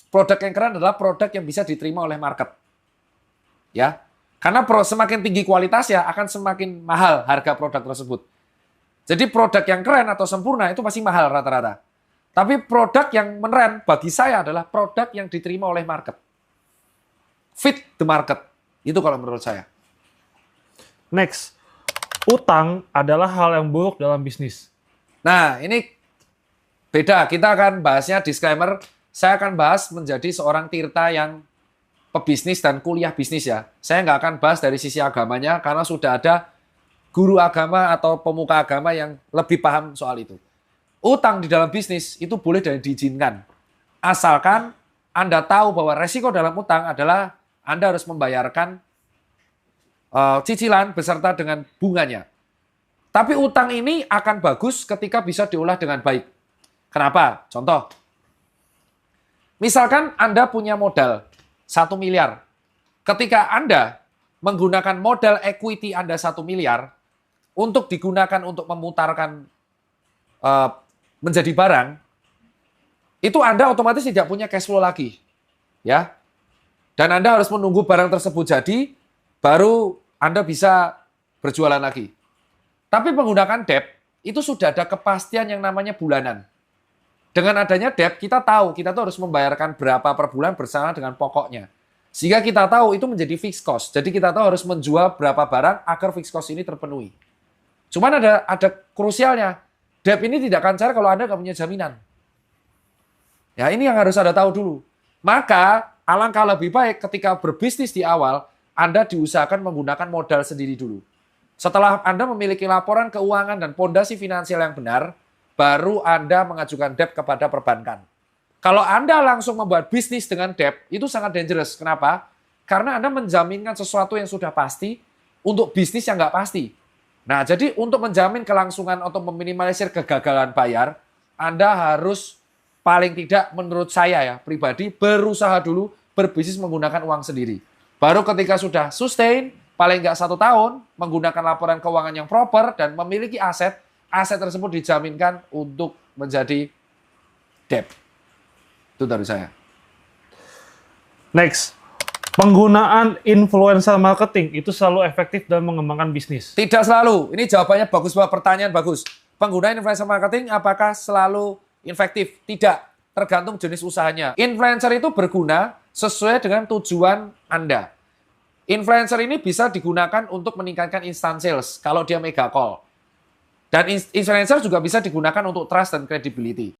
produk yang keren adalah produk yang bisa diterima oleh market. Ya. Karena semakin tinggi kualitasnya akan semakin mahal harga produk tersebut. Jadi produk yang keren atau sempurna itu pasti mahal rata-rata. Tapi produk yang keren bagi saya adalah produk yang diterima oleh market. Fit the market. Itu kalau menurut saya. Next, utang adalah hal yang buruk dalam bisnis. Nah, ini beda. Kita akan bahasnya disclaimer. Saya akan bahas menjadi seorang Tirta yang pebisnis dan kuliah bisnis ya. Saya nggak akan bahas dari sisi agamanya karena sudah ada guru agama atau pemuka agama yang lebih paham soal itu. Utang di dalam bisnis itu boleh dan diizinkan. Asalkan Anda tahu bahwa resiko dalam utang adalah Anda harus membayarkan cicilan beserta dengan bunganya. Tapi utang ini akan bagus ketika bisa diolah dengan baik. Kenapa? Contoh. Misalkan Anda punya modal 1 miliar. Ketika Anda menggunakan modal equity Anda 1 miliar untuk digunakan untuk memutarkan menjadi barang, itu Anda otomatis tidak punya cash flow lagi. Ya. Dan Anda harus menunggu barang tersebut jadi, baru Anda bisa berjualan lagi. Tapi menggunakan debt, itu sudah ada kepastian yang namanya bulanan. Dengan adanya debt, kita tahu kita tuh harus membayarkan berapa per bulan bersama dengan pokoknya. Sehingga kita tahu itu menjadi fixed cost. Jadi kita tahu harus menjual berapa barang agar fixed cost ini terpenuhi. Cuman ada krusialnya. Debt ini tidak akan cair kalau Anda nggak punya jaminan. Ya, ini yang harus Anda tahu dulu. Maka alangkah lebih baik ketika berbisnis di awal, Anda diusahakan menggunakan modal sendiri dulu. Setelah Anda memiliki laporan keuangan dan pondasi finansial yang benar, baru Anda mengajukan debt kepada perbankan. Kalau Anda langsung membuat bisnis dengan debt, itu sangat dangerous. Kenapa? Karena Anda menjaminkan sesuatu yang sudah pasti untuk bisnis yang nggak pasti. Nah, jadi untuk menjamin kelangsungan atau meminimalisir kegagalan bayar, Anda harus paling tidak menurut saya ya, pribadi, berusaha dulu berbisnis menggunakan uang sendiri. Baru ketika sudah sustain, paling nggak 1 tahun, menggunakan laporan keuangan yang proper dan memiliki aset, aset tersebut dijaminkan untuk menjadi debt. Itu dari saya. Next, penggunaan influencer marketing itu selalu efektif dalam mengembangkan bisnis. Tidak selalu. Ini jawabannya bagus, Pak. Pertanyaan bagus. Penggunaan influencer marketing apakah selalu efektif? Tidak. Tergantung jenis usahanya. Influencer itu berguna sesuai dengan tujuan Anda. Influencer ini bisa digunakan untuk meningkatkan instant sales kalau dia mega call. Dan influencer juga bisa digunakan untuk trust dan credibility.